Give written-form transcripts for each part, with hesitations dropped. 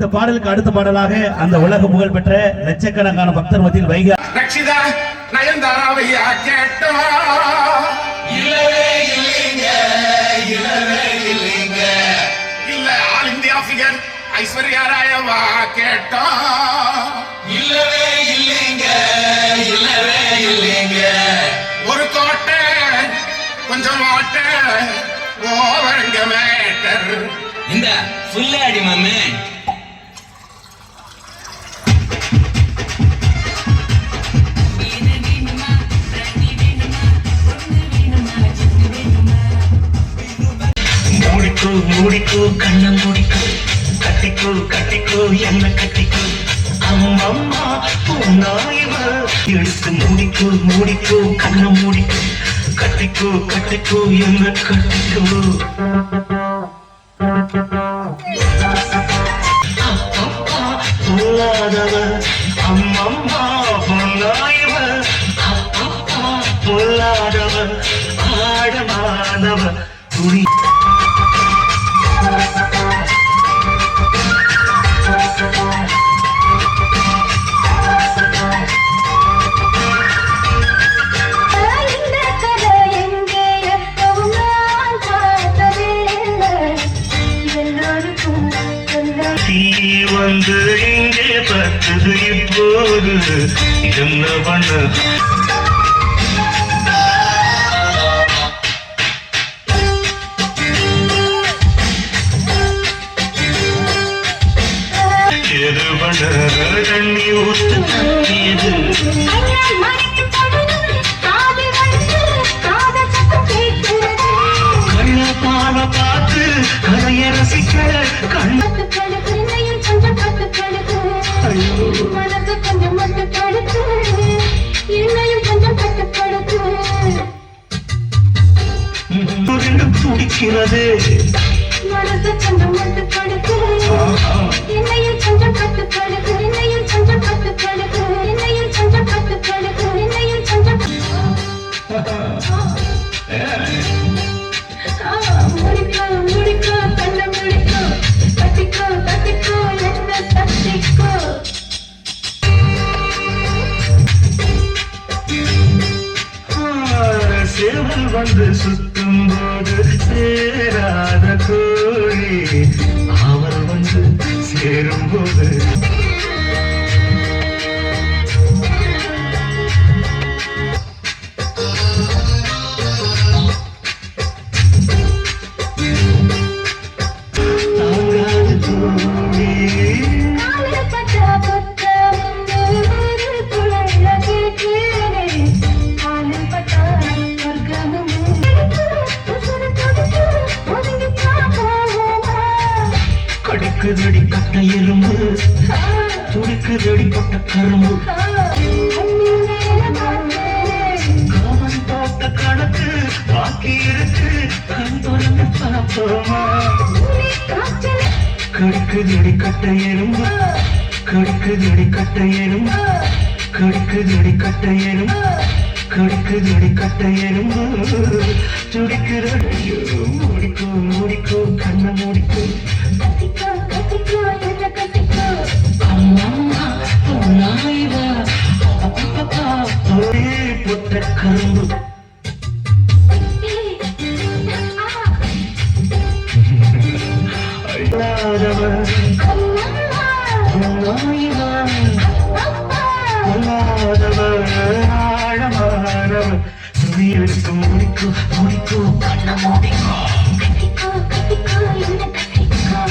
இந்த பாடலுக்கு அடுத்த பாடலாக அந்த உலக புகழ் பெற்ற லட்சக்கணக்கான பக்தர் மத்தியில் வைகா ரட்சிதா நயன்தாராவையா கேட்டோம். இல்லவே இல்லைங்க, இல்லவே இல்லைங்க. இல்ல ஆல் இந்தியா ஃபிகர் ஐஸ்வர்யா ராயவா கேட்டோம். இல்லவே இல்லைங்க, இல்லவே இல்லைங்க. ஒரு கோட்டை கொஞ்சம் ஓட்டை ஓவரங்க மேட்டர். இந்த ஃபுல்லாடி மாமே மூடிக்கோ கண்ண மூடிக்கோ கட்டிக்கோ கட்டிக்கோ என்ன கட்டிக்கோ அம்மம்மா பொன்னாயிவ எடுத்து மூடிக்கோ கண்ண மூடிக்கோ கட்டிக்கோ கட்டிக்கோ என்ன கட்டிக்கோ அப்பப்பா பொல்லாதவ அம்மம்மா பொன்னாயிவ அப்பப்பா பொல்லாதவ ஆழமானவ துணி வந்து இங்கே பத்தது இப்போது என்ன பண்ண எது பண்ண தண்ணி ஊத்து எது கண்ண பால பார்த்து கதைய ரசிக்க கண்ண துடிக்கிறது மனசு கொஞ்சம் மட்டும் படுத்து என்னையும் கொஞ்சம் கட்டுப்படுத்து என்னையும் கொஞ்சம் கட்டுப்படுத்து என்னையும் கொஞ்சம் கட்டுப்படுத்து என்னையும் கொஞ்சம் முடிக்கோ முடிக்கோ கண்ண முடிக்கோ தட்டிக்கோ தட்டிக்கோ என்ன தட்டிக்கோ சேவல் வந்து சுத்தும் போது சேராத கோழி அவர் வந்து சேரும் போது தாங்காது தோழி கடிக்குதடி கட்ட எறும்பு துடிக்குதடி பட்ட கரும்பு காமன் போட்ட கணக்கு பாக்கி இருக்கு கண் தொடர்ந்து பார்ப்போமா கடிக்குதடி கட்ட எறும்பு கடிக்குதடி கட்ட எறும்பு கடிக்குதடி கட்ட எறும்பு கடிக்குதடி கட்ட எறும்பு துடிக்குதடி மூடிக்கோ மூடிக்கோ கண்ண மூடிக்கோ கட்டிக்கோ கட்டிக்கோ என்ன கட்டிக்கோ அம்மம்மா பொன்னாயிவ அப்பப்பா ஒரே பொட்ட கரும்பு பொல்லாதவ பொன்னாயிவ பொல்லாதவ ஆழமானவ துணி எடுத்து முடிக்கோ முடிக்கோ கண்ண மூடிக்கோ கட்டிக்கோ கட்டிக்கோ என்ன கட்டிக்கோ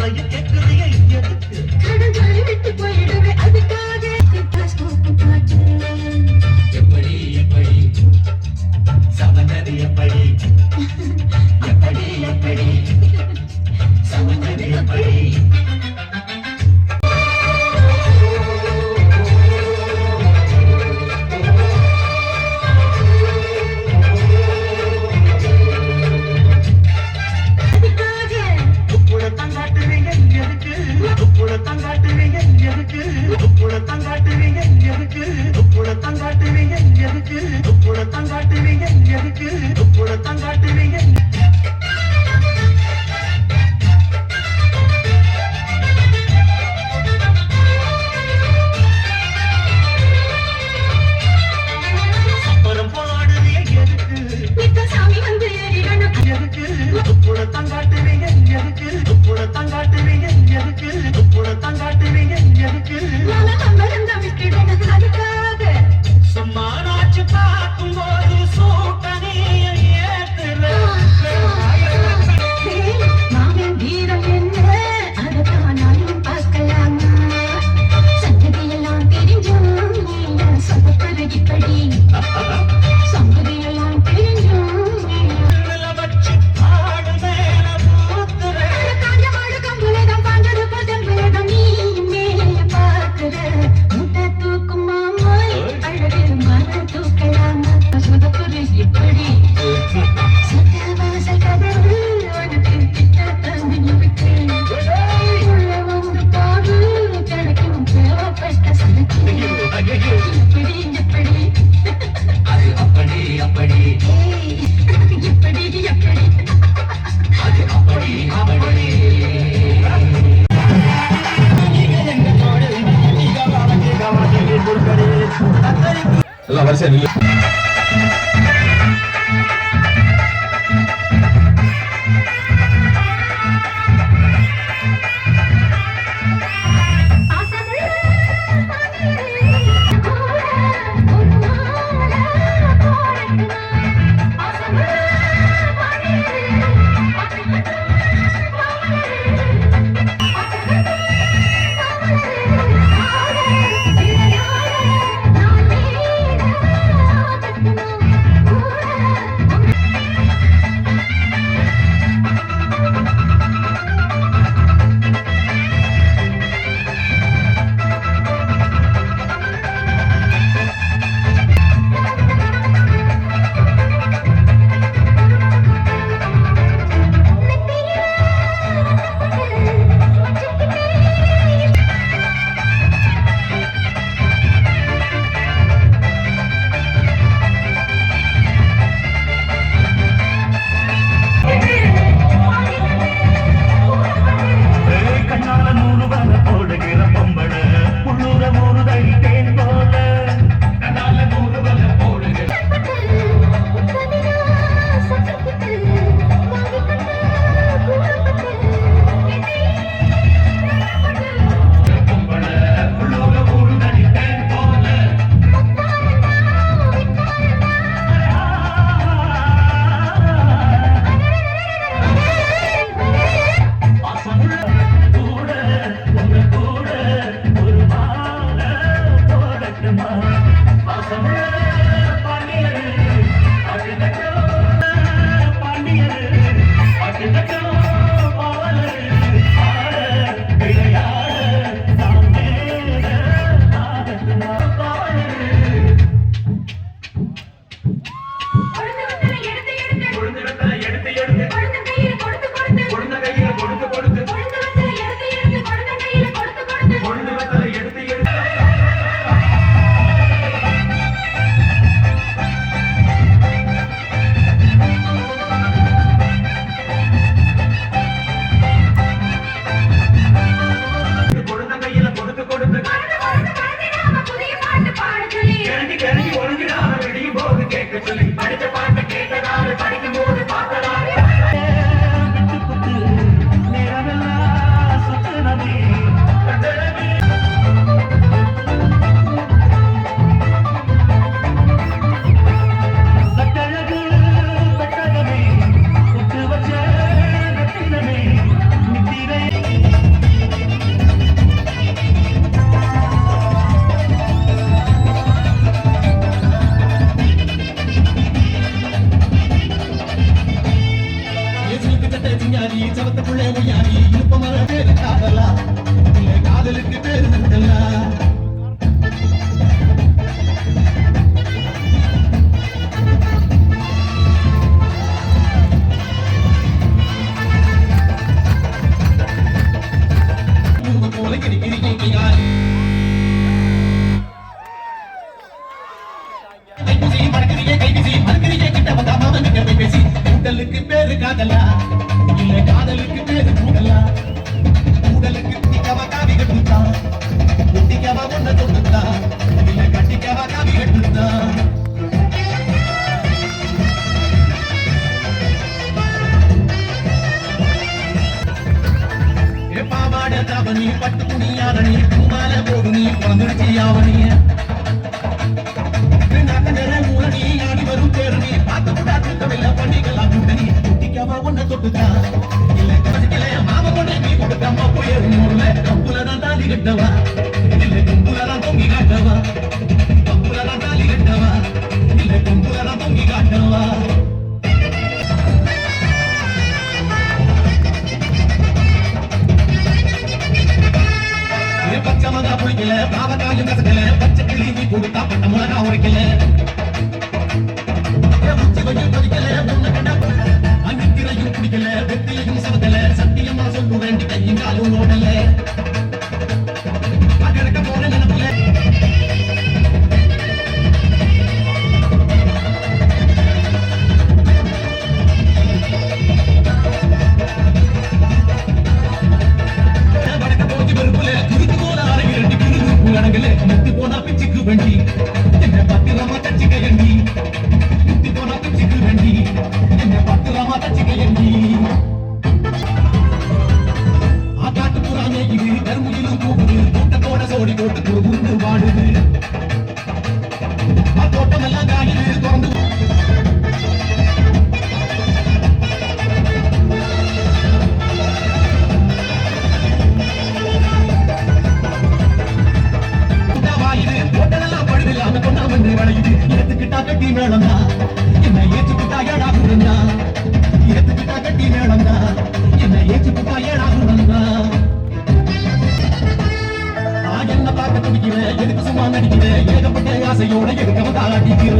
சொல்லையும் கேட்குறிய எதுக்கு கடற்கரை விட்டு போயிடுவேன் அதுக்காக ஸ்டெத்தோஸ்கோப் பாட்டு எப்படி எப்படி சமந்தது எப்படி எப்படி எப்படி சமந்தது எப்படி அதுக்காக உப்புளத்தான் காட்டுவீங்க எதுக்கு உப்புளத்தான் காட்டுவீங்க எதுக்கு உப்புளத்தான் காட்டுவீங்க எதுக்கு உப்புளத்தான் காட்டுவீங்க எதுக்கு உப்புளத்தான் காட்டுவீங்க எதுக்கு உப்புளத்தான் காட்டுவீங்க அப்புறம் பாடுவீங்க எதுக்கு நித்த சாமி வந்து ஏறிடணும் எதுக்கு உப்புளத்தான் காட்டுவீங்க எதுக்கு உப்புளத்தான் காட்டுவீங்க எதுக்கு உப்புளத்தான் காட்டுவீங்க எதுக்கு நாம அமர்ந்த விட்டுடணும் அதுக்காக சும்மா நாச்சு பார்க்கும்போது சூட்டனைய ஏத்துற மாமன் வீரம் என்ன அதத்தான் நானும் பார்க்கலாமா சங்கதியெல்லாம் தெரிஞ்சும் நீ சொந்தப்பது இப்படி சங்கதியெல்லாம் தெரிஞ்சும் நீ வச்சு பாடு மேல பூத்துற காஞ்ச மாடு கம்புலதான் பாஞ்சது பதம்பேதம் நீ மேல பார்க்கிற முட்டை தூக்கும் மாமாய் அழகு மன தூக்கலாமா சொதப்பது இப்படி சட்டவாசல் கதவு உனக்கு கிட்ட தந்து விட்டு உள்ள வந்து பாடு கிடைக்கும் தேவைப்பட்ட சனக்கு இப்படி எப்படி அது அப்படி அப்படி ஏய், எப்படி எப்படி அது அப்படி அப்படி எல்லாம் வரிசையா நில்லு. நான் சிலுக்கு சட்டை சிங்காரி சவத்துக்குள்ளே ஒய்யாரி இருப்பமர பேரு காதலா இல்ல காதலுக்கு பேரு நந்தலா போல கிடைக்கிறீங்க உடலுக்கு பேரு காதலா இல்ல காதலுக்கு பேரு கூடலா கூடலுக்கு குட்டிக்கவா காவி கட்டுத்தா குட்டிக்கவா ஒன்ன தொட்டுத்தா இல்ல கட்டிக்கவா காவி கட்டுத்தா பாவாட தாவணி பட்டு துணியாரணி கும்பால போடு நீ குழந்தைச்சி ஆவணி மூலனி ஆடி வரும் பேரணி பார்த்து கூட தூக்கமில்ல பண்ணிக்கலாம் கூட்டணி குட்டிக்காம ஒன்ன தொட்டுக்கா இல்ல கடைசிக்கல மாம கொண்டே நீ கொடுக்காம போயிரும் கம்புலதான் தாலி கட்டவா இல்ல கும்புலதான் தொங்கி காட்டவா கம்புலதான் தாலி கட்டவா இல்ல கும்புலதான் தொங்கி காட்டவா பச்சை மகா பிடிக்கல பாவக்காயும் கசக்கல பச்சை கிளி நீ கொடுத்தா பட்ட மிளகா உரைக்கல உச்சி கொஞ்சம் கொதிக்கல உன்ன கண்டா அங்கிரையும் பிடிக்கல வெத்திலையும் சவத்தல சத்தியமா சொல்லு வேண்டி கையும் காலும் ஓடல கிடக்க போற நினைப்புல முத்தி போனா பிச்சுக்கு வண்டி என்ன பத்திரமா தச்சுக்க எண்ணி முத்தி போனா பிச்சுக்கு வண்டி என்ன பத்திரமா தச்சுக்க எண்ணி ஆக்காட்டு புறாமே இது கருமுகிலும் கூடுது கூட்டத்தோட சோடி போட்டு உருந்து வாடுது தோட்டம் எல்லாம் காயுது திறந்து ஏத்துக்கிட்டா கட்டி மேளந்தா என்ன ஏற்றுக்கிட்டா ஏடாகுறா ஏத்துக்கிட்டா கட்டி மேளந்தா என்ன ஏற்றுக்கிட்டா ஏடாகுறா என்ன பார்க்க துடிக்கிற எதுக்கு சும்மா நடிக்கிற ஏகப்பட்ட ஆசையோட எதுக்கு தாளாட்டிக்கிற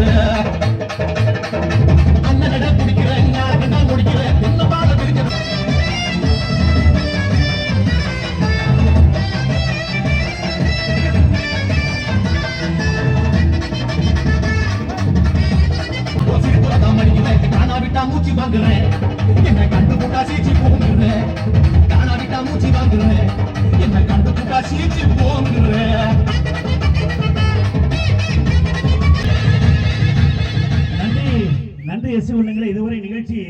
அண்ணனட குடிக்கிற நாளைக்கு நான் முடிக்கிற என்ன பாத பிரிக்கிற விட்டா மூச்சு வாங்குறேன் என்ன கண்டு போட்டா சீச்சு போங்குறேன் தானா விட்டா மூச்சு வாங்குறேன் என்ன கண்டு போட்டா சீச்சு போங்குறேன் நன்றி நன்றி எஸ் உள்ளங்களே இதுவரை நிகழ்ச்சி